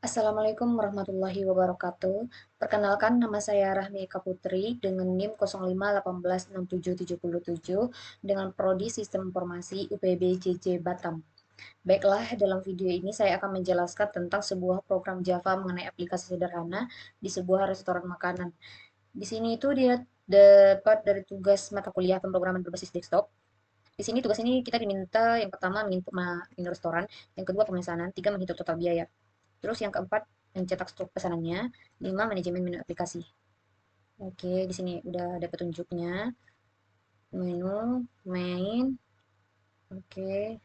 Assalamualaikum warahmatullahi wabarakatuh. Perkenalkan, nama saya Rahmi Eka Putri dengan NIM 05186777 dengan Prodi Sistem Informasi UPB JJ Batam. Baiklah, dalam video ini saya akan menjelaskan tentang sebuah program Java mengenai aplikasi sederhana di sebuah restoran makanan. Di sini itu dia dapat dari tugas mata kuliah pemrograman berbasis desktop. Di sini tugas ini kita diminta yang pertama menu restoran, yang kedua pemesanan, tiga menghitung total biaya. Terus yang keempat, mencetak stok pesanannya. Lima, manajemen menu aplikasi. Oke, di sini udah ada petunjuknya. Menu, main. Oke.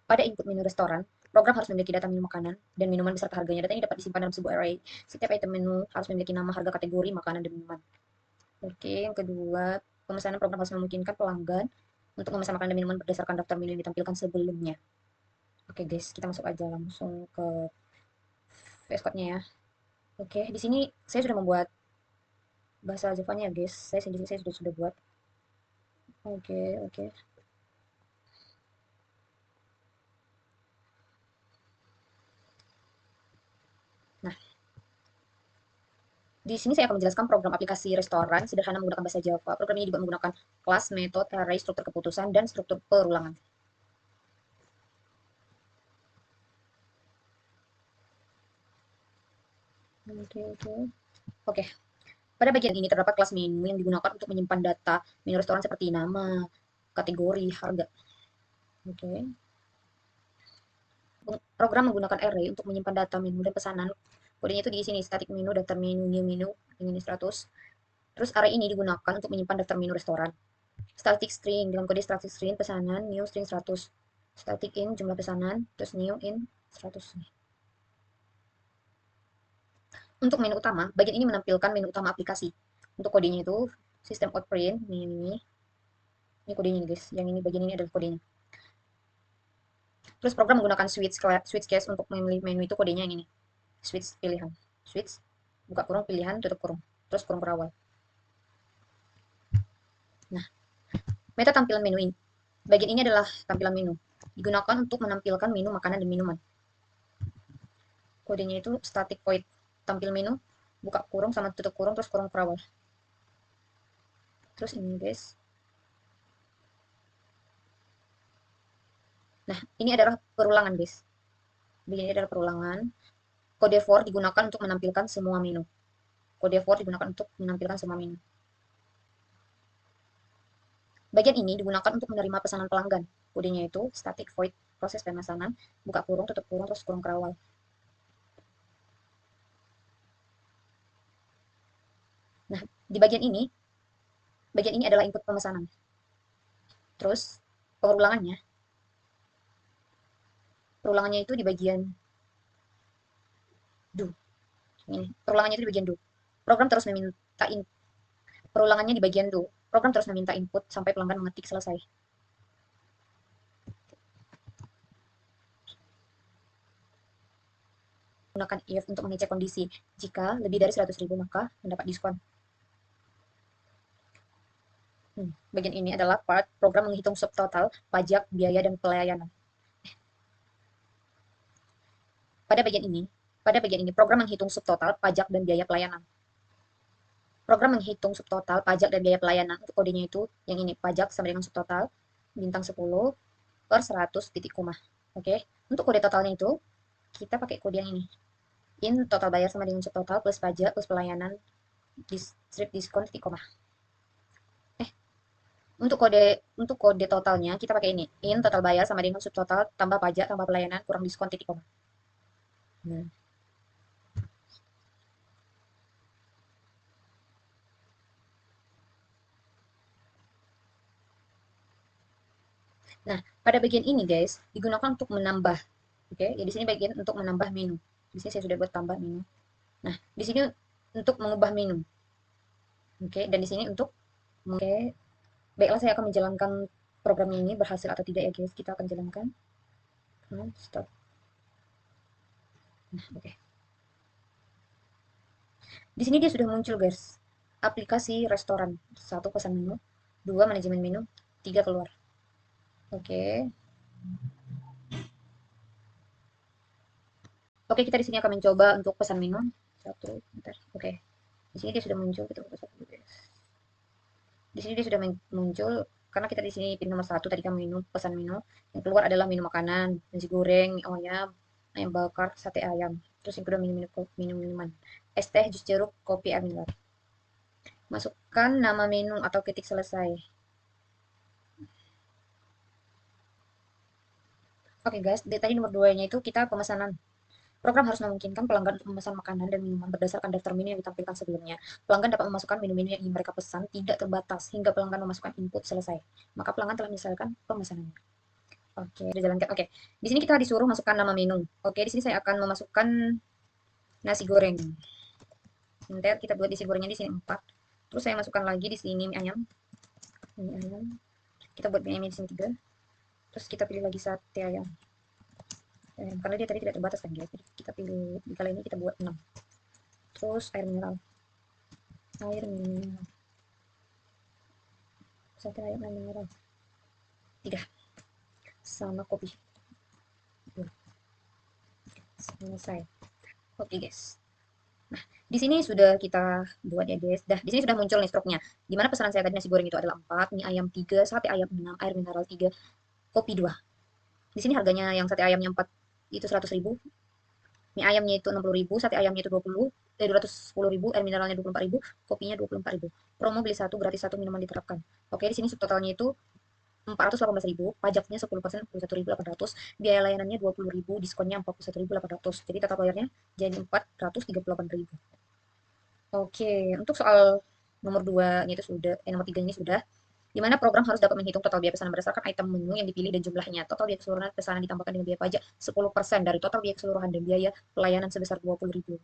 Pada input menu restoran, program harus memiliki data menu makanan dan minuman beserta harganya. Data ini dapat disimpan dalam sebuah array. Setiap item menu harus memiliki nama, harga, kategori, makanan, dan minuman. Oke, yang kedua, pemesanan program harus memungkinkan pelanggan untuk memesan makanan dan minuman berdasarkan daftar menu yang ditampilkan sebelumnya. Oke guys, kita masuk aja langsung ke VS Code-nya ya. Oke, di sini saya sudah membuat bahasa Java-nya ya guys. Saya sendiri saya sudah buat. Oke, oke. Nah, di sini saya akan menjelaskan program aplikasi restoran sederhana menggunakan bahasa Java. Program ini juga menggunakan kelas, metode, array, struktur keputusan, dan struktur perulangan. Oke, oke. Oke, pada bagian ini terdapat kelas menu yang digunakan untuk menyimpan data menu restoran seperti nama, kategori, harga. Oke. Program menggunakan array untuk menyimpan data menu dan pesanan. Kodenya itu di sini, static menu, daftar menu, new menu, ini 100. Terus array ini digunakan untuk menyimpan daftar menu restoran. Static string, dalam kode static string pesanan, new string 100. Static in jumlah pesanan, terus new in 100. Untuk menu utama, bagian ini menampilkan menu utama aplikasi. Untuk kodenya itu, sistem out print, ini kodenya nih guys. Yang ini bagian ini adalah kodenya. Terus program menggunakan switch case untuk memilih menu itu kodenya yang ini. Switch pilihan. Switch, buka kurung pilihan, tutup kurung. Terus kurung berawal. Nah, meta tampilan menu ini. Bagian ini adalah tampilan menu. Digunakan untuk menampilkan menu makanan dan minuman. Kodenya itu static void. Tampil menu, buka kurung sama tutup kurung, terus kurung berawal. Terus ini guys. Nah, ini adalah perulangan guys. Bagian ini adalah perulangan. Kode for digunakan untuk menampilkan semua menu. Kode for digunakan untuk menampilkan semua menu. Bagian ini digunakan untuk menerima pesanan pelanggan. Kodenya itu static void proses pemesanan, buka kurung, tutup kurung, terus kurung kerawal. Nah, di bagian ini adalah input pemesanan. Terus perulangannya itu di bagian do. Ini, perulangannya itu di bagian do. Program terus meminta perulangannya di bagian do. Program terus meminta input sampai pelanggan mengetik selesai. Gunakan if untuk mengecek kondisi. Jika lebih dari 100.000 maka mendapat diskon. Bagian ini adalah part program menghitung subtotal pajak, biaya, dan pelayanan. Pada bagian ini program menghitung subtotal pajak dan biaya pelayanan. Program menghitung subtotal pajak dan biaya pelayanan. Untuk kodenya itu yang ini, pajak sama dengan subtotal bintang 10 per 100 titik koma. Oke, untuk kode totalnya itu kita pakai kode yang ini. In total bayar sama dengan subtotal plus pajak plus pelayanan strip diskon titik koma. Untuk kode totalnya kita pakai ini. In total bayar sama dengan subtotal tambah pajak tambah pelayanan kurang diskon titik koma. Nah, Nah, pada bagian ini guys, digunakan untuk menambah. Oke, ya di sini bagian untuk menambah menu. Di sini saya sudah buat tambah menu. Nah, di sini untuk mengubah menu. Oke, dan di sini untuk oke. Baiklah, saya akan menjalankan program ini berhasil atau tidak ya guys. Kita akan jalankan. Stop. Nah, oke. Di sini dia sudah muncul guys. Aplikasi restoran. Satu, pesan menu. Dua, manajemen menu. Tiga, keluar. Oke. Oke, kita di sini akan mencoba untuk pesan minum. Satu, bentar. Oke. Di sini dia sudah muncul, kita buka satu dulu, guys. Di sini dia sudah muncul karena kita di sini pilih nomor satu tadi kan minum pesan minum. Yang keluar adalah minum makanan, nasi goreng, mie ayam, ayam bakar, sate ayam. Terus yang kedua minum minum minuman, es teh, jus jeruk, kopi, air mineral. Masukkan nama minum atau ketik selesai. Oke guys, tadi nomor 2-nya itu kita pemesanan. Program harus memungkinkan pelanggan untuk memesan makanan dan minuman berdasarkan daftar menu yang ditampilkan sebelumnya. Pelanggan dapat memasukkan menu-menu yang ingin mereka pesan tidak terbatas hingga pelanggan memasukkan input selesai. Maka pelanggan telah menyelesaikan pemesanannya. Oke, udah jalankan. Oke, di sini kita disuruh masukkan nama menu. Oke, di sini saya akan memasukkan nasi goreng. Nanti kita buat nasi gorengnya di sini 4. Terus saya masukkan lagi di sini mie ayam. Mie ayam. Kita buat mie ayam di sini 3. Terus kita pilih lagi sate ayam. Karena dia tadi tidak terbatas kan, guys. Jadi kita pilih di kali ini kita buat 6. Terus air mineral. Air mineral. Sate ayam air mineral. 3. Sama kopi. Selesai. Oke, guys. Nah, di sini sudah kita buat ya, guys. Dah, di sini sudah muncul nih struknya. Di mana pesanan saya tadi nasi goreng itu adalah 4, mie ayam 3, sate ayam 6, air mineral 3, kopi 2. Di sini harganya yang sate ayamnya 4 itu 100.000, mie ayamnya itu 60.000, sate ayamnya itu 210.000, air mineralnya 24.000, kopinya 24.000. Promo beli satu gratis satu minuman diterapkan. Oke, di sini subtotalnya itu 418.000, pajaknya 10%, 41.800, biaya layanannya 20.000, diskonnya 41.800. Jadi total bayarnya jadi 438.000. Oke, untuk soal nomor 2 itu sudah, nomor 3 ini sudah, di mana program harus dapat menghitung total biaya pesanan berdasarkan item menu yang dipilih dan jumlahnya. Total biaya keseluruhan pesanan ditambahkan dengan biaya pajak 10% dari total biaya keseluruhan dan biaya pelayanan sebesar 20.000.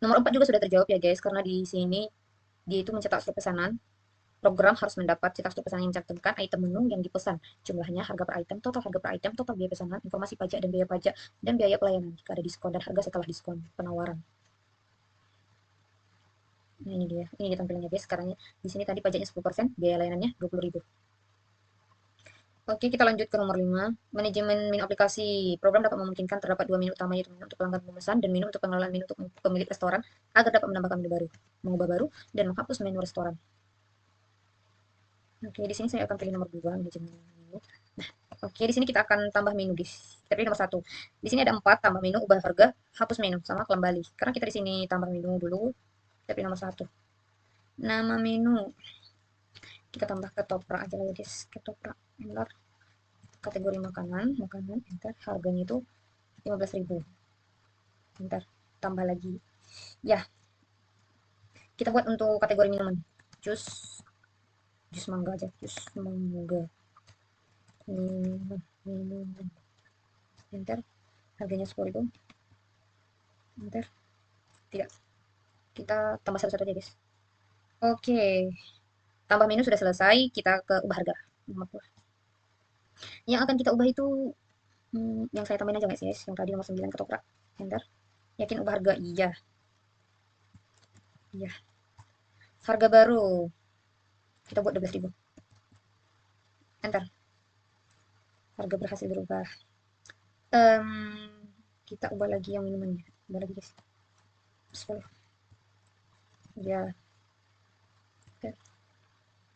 Nomor 4 juga sudah terjawab ya guys, karena di sini dia itu mencetak surat pesanan. Program harus mendapat cetak surat pesanan yang mencantumkan item menu yang dipesan, jumlahnya, harga per item, total harga per item, total biaya pesanan, informasi pajak dan biaya pajak, dan biaya pelayanan jika ada diskon dan harga setelah diskon penawaran. Nah, ini dia. Ini dia tampilannya guys. Sekarang di sini tadi pajaknya 10%, biaya layanannya 20.000. Oke, kita lanjut ke nomor 5. Manajemen menu aplikasi. Program dapat memungkinkan terdapat dua menu utama, yaitu menu untuk pelanggan pemesan dan menu untuk pengelolaan menu untuk pemilik restoran agar dapat menambahkan menu baru, mengubah baru, dan menghapus menu restoran. Oke, di sini saya akan pilih nomor 2, manajemen menu. Nah, oke, di sini kita akan tambah menu di kita pilih nomor 1. Di sini ada 4, tambah menu, ubah harga, hapus menu, sama kembali. Karena kita di sini tambah menu dulu, kita pilih nomor 1. Nama menu. Kita tambah ketoprak aja lah ya guys, ketoprak. Enter. Kategori makanan, enter. Harganya itu 15.000. Enter. Tambah lagi. Ya, kita buat untuk kategori minuman. Jus, jus mangga aja, jus mangga. Minuman. Enter. Harganya 10.000. Enter. Tidak. Kita tambah satu-satu aja guys. Oke. Tambah menu sudah selesai, kita ke ubah harga. Yang akan kita ubah itu yang saya tambahin aja guys, yang tadi nomor 9 ketoprak. Enter. Yakin ubah harga? Iya. Iya. Harga baru. Kita buat 12.000. Enter. Harga berhasil berubah. Kita ubah lagi yang minumannya. Ubah lagi guys. 10. Ya. Oke.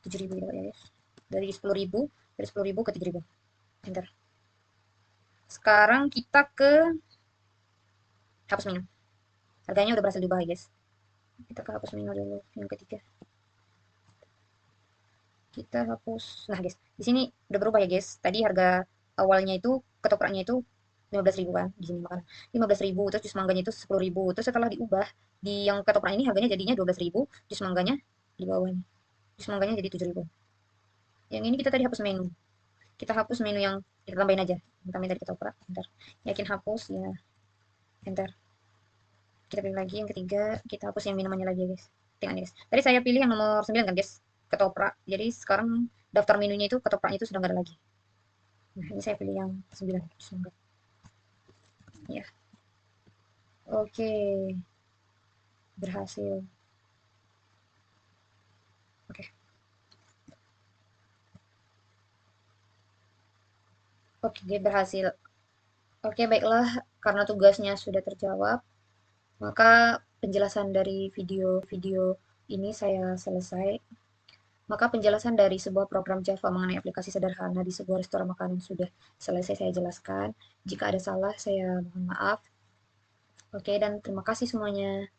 7.000 ya guys. Dari 10.000, dari 10.000 ke 7.000. Enter. Sekarang kita ke hapus menu. Harganya udah berhasil diubah guys. Kita ke hapus menu dulu yang ketiga. Kita hapus. Nah guys, di sini udah berubah ya guys. Tadi harga awalnya itu ketopraknya itu 15.000 kan, di sini makanan 15.000, terus jus mangganya itu 10.000. Terus setelah diubah di yang ketoprak ini harganya jadinya 12.000, jus mangganya di bawahnya, jus mangganya jadi 7.000. Yang ini kita tadi hapus menu, kita hapus menu yang kita tambahin aja, kita tambahin dari ketoprak. Enter. Yakin hapus ya. Enter. Kita pilih lagi yang ketiga, kita hapus yang minumannya lagi ya guys. Tengok guys, tadi saya pilih yang nomor 9 kan guys, ketoprak. Jadi sekarang daftar menunya itu ketopraknya itu sudah nggak ada lagi. Nah, ini saya pilih yang 9. Ya. Oke. Berhasil. Oke. Oke, berhasil. Oke, baiklah. Karena tugasnya sudah terjawab, maka penjelasan dari video-video ini saya selesai. Maka penjelasan dari sebuah program Java mengenai aplikasi sederhana di sebuah restoran makanan sudah selesai saya jelaskan. Jika ada salah, saya mohon maaf. Oke, dan terima kasih semuanya.